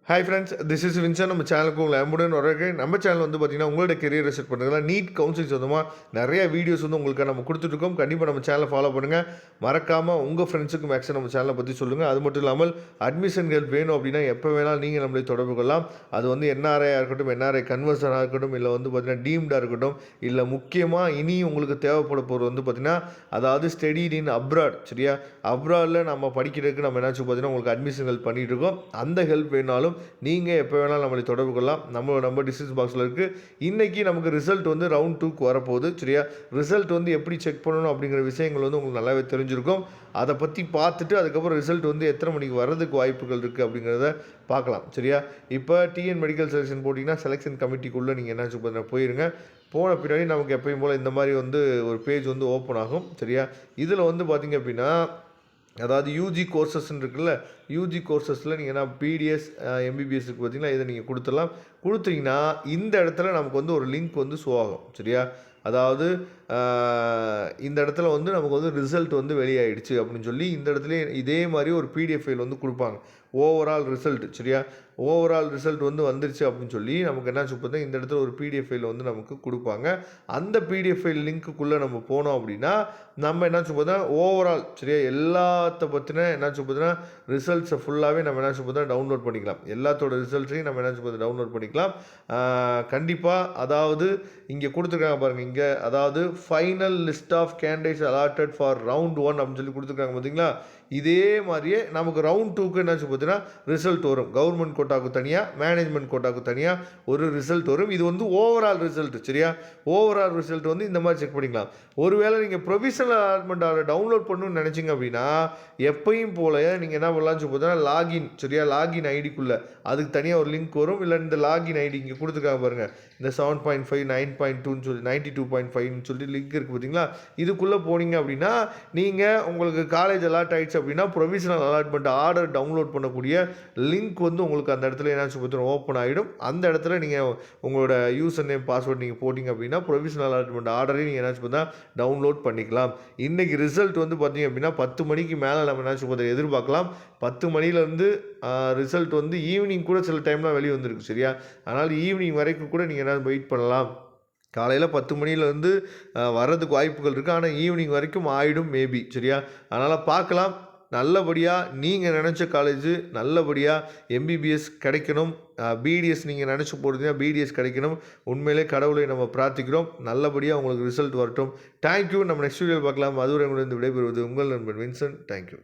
Hi friends, this is Vinson. நம்ம சேனலுக்கு உங்களை அன்புடன் வரவேற்க. நம்ம சேனல் வந்து பார்த்தீங்கன்னா உங்களோட கெரியரை செட் பண்ணுறதுல நீட் கவுன்சிலிங் சொந்தமாக நிறைய வீடியோஸ் வந்து உங்களுக்கு நம்ம கொடுத்துட்ருக்கோம். கண்டிப்பாக நம்ம சேனலை ஃபாலோ பண்ணுங்கள். மறக்காமல் உங்கள் ஃப்ரெண்ட்ஸுக்கு மேக்ஸிமம் நம்ம சேனலை பற்றி சொல்லுங்கள். அது மட்டும் இல்லாமல் அட்மிஷன் ஹெல்ப் வேணும் அப்படின்னா எப்போ வேணாலும் நீங்கள் நம்மளை தொடர்பு கொள்ளலாம். அது வந்து என்ஆர்ஐயாக இருக்கட்டும், என்ஆர்ஐ கன்வர்சனாக இருக்கட்டும், இல்லை வந்து பார்த்தீங்கன்னா டீம்டாக இருக்கட்டும், இல்லை முக்கியமாக இனி உங்களுக்கு தேவைப்பட போகிறது வந்து பார்த்தீங்கன்னா அதாவது ஸ்டடிட் இன் அப்ராட். சரியா, அப்ராடில் நம்ம படிக்கிறதுக்கு நம்ம என்னாச்சு பார்த்தீங்கன்னா உங்களுக்கு அட்மிஷன் ஹெல்ப் பண்ணிகிட்டு இருக்கோம். அந்த ஹெல்ப் வேணாலும் நீங்கள் எப்போ வேணாலும் நம்மளை தொடர்பு கொள்ளலாம். நம்மளோட நம்பர் டிஸ்கிரிப்ஷன் பாக்ஸில் இருக்குது. இன்றைக்கி நமக்கு ரிசல்ட் வந்து ரவுண்ட் 2க்கு வரப்போகுது. சரியா, ரிசல்ட் வந்து எப்படி செக் பண்ணணும் அப்படிங்கிற விஷயங்கள் வந்து உங்களுக்கு நல்லாவே தெரிஞ்சிருக்கும். அதை பற்றி பார்த்துட்டு அதுக்கப்புறம் ரிசல்ட் வந்து எத்தனை மணிக்கு வர்றதுக்கு வாய்ப்புகள் இருக்குது அப்படிங்கிறத பார்க்கலாம். சரியா, இப்போ டிஎன் மெடிக்கல் செலெக்ஷன் போட்டிங்கன்னா செலெக்ஷன் கமிட்டிக்குள்ளே நீங்கள் என்ன போயிருங்க. போன பின்னாடி நமக்கு எப்பயும் போல் இந்த மாதிரி வந்து ஒரு பேஜ் வந்து ஓப்பன் ஆகும். சரியா, இதில் வந்து பார்த்திங்க அப்படின்னா அதாவது யூஜி கோர்சஸ்ன்னு இருக்குல்ல, யூஜி கோர்சஸில் நீங்கள் என்ன பிடிஎஸ் எம்பிபிஎஸ்க்கு பார்த்தீங்கன்னா இதை நீங்கள் கொடுத்தீங்கன்னா இந்த இடத்துல நமக்கு வந்து ஒரு லிங்க் வந்து ஷோ ஆகும். சரியா, அதாவது இந்த இடத்துல வந்து நமக்கு வந்து ரிசல்ட் வந்து வெளியாகிடுச்சு அப்படின்னு சொல்லி இந்த இடத்துல இதே மாதிரி ஒரு பிடிஎஃப் ஃபைல் வந்து கொடுப்பாங்க. Overall result. சரியா, ஓவரால் ரிசல்ட் வந்து வந்துருச்சு அப்படின்னு சொல்லி நமக்கு என்ன பார்த்தா இந்த இடத்துல ஒரு பிடிஎஃப் ஃபைல் வந்து நமக்கு கொடுப்பாங்க. அந்த பிடிஎஃப் ஃபைல் லிங்க்குள்ளே நம்ம போனோம் அப்படின்னா நம்ம என்ன பார்த்தா ஓவரால் சரியா எல்லாத்த பற்றின என்ன பார்த்தீங்கன்னா ரிசல்ட்ஸை ஃபுல்லாகவே நம்ம என்ன பார்த்தா டவுன்லோட் பண்ணிக்கலாம். எல்லாத்தோட ரிசல்ட்ஸையும் நம்ம என்ன பார்த்தா டவுன்லோட் பண்ணிக்கலாம். கண்டிப்பாக அதாவது இங்கே கொடுத்துருக்காங்க பாருங்கள், இங்கே அதாவது final list of candidates allotted for round 1 அப்படின்னு சொல்லி கொடுத்துருக்காங்க பார்த்தீங்களா. இதே மாதிரியே நமக்கு ரவுண்ட் 2க்கு என்னாச்சு பார்த்தீங்கன்னா ரிசல்ட் வரும். கவர்மெண்ட் கோட்டாவுக்கு தனியாக, மேனேஜ்மெண்ட் கோட்டாவுக்கு தனியாக ஒரு ரிசல்ட் வரும். இது வந்து ஓவரால் ரிசல்ட். சரியா, ஓவரால் ரிசல்ட் வந்து இந்த மாதிரி செக் பண்ணிக்கலாம். ஒருவேளை நீங்கள் ப்ரொவிஷனல் அலாட்மெண்ட் டவுன்லோட் பண்ணணும்னு நினச்சிங்க அப்படின்னா எப்பயும் போல நீங்கள் என்ன பண்ணலாம்னு சொல்லி பார்த்தீங்கன்னா லாகின். சரியா, லாகின் ஐடிக்குள்ளே அதுக்கு தனியாக ஒரு லிங்க் வரும். இல்லை இந்த லாகின் ஐடி இங்கே கொடுத்துருக்காங்க பாருங்கள், இந்த 7.5 9.2ன்னு சொல்லி 92.5ன்னு சொல்லி லிங்க் இருக்குது பார்த்தீங்களா. இதுக்குள்ளே போனீங்க அப்படின்னா நீங்கள் உங்களுக்கு காலேஜ் அலாட் ஆகிடுச்சு அப்படின்னா ப்ரொவிஷனல் அலாட்மெண்ட் ஆர்டர் டவுன்லோட் பண்ணக்கூடிய லிங்க் வந்து உங்களுக்கு அந்த இடத்துல என்ன சொல்லி ஓப்பன் ஆகிடும். அந்த இடத்துல நீங்கள் உங்களோட யூசர் நேம் பாஸ்வேர்ட் நீங்கள் போட்டிங்க அப்படின்னா ப்ரொவிஷனல் அலாட்மெண்ட் ஆர்டரையும் நீங்கள் என்ன சொல்லி டவுன்லோட் பண்ணிக்கலாம். இன்றைக்கி ரிசல்ட் வந்து பார்த்தீங்க அப்படின்னா 10 மணிக்கு மேலே நம்ம என்ன சொல்லி எதிர்பார்க்கலாம். 10 மணிலேருந்து ரிசல்ட் வந்து ஈவினிங் கூட சில டைம்லாம் வெளியே வந்துருக்கு. சரியா, அதனால் ஈவினிங் வரைக்கும் கூட நீங்கள் என்ன வெயிட் பண்ணலாம். காலையில் 10 மணிலேருந்து வர்றதுக்கு வாய்ப்புகள் இருக்குது, ஆனால் ஈவினிங் வரைக்கும் ஆகிடும் மேபி. சரியா, அதனால் பார்க்கலாம். நல்லபடியாக நீங்கள் நினச்ச காலேஜு நல்லபடியாக எம்பிபிஎஸ் கிடைக்கணும். பிடிஎஸ் நீங்கள் நினச்சி போகிறதுனா பிடிஎஸ் கிடைக்கணும். உண்மையிலே கடவுளை நம்ம பிரார்த்திக்கிறோம். நல்லபடியாக உங்களுக்கு ரிசல்ட் வரட்டும். தேங்க்யூ. நம்ம நெக்ஸ்ட் வீடியோவில் பார்க்கலாம். அதுவரை உங்களிடம் விடைபெறுவது உங்கள் நண்பன் வின்சன். தேங்க்யூ.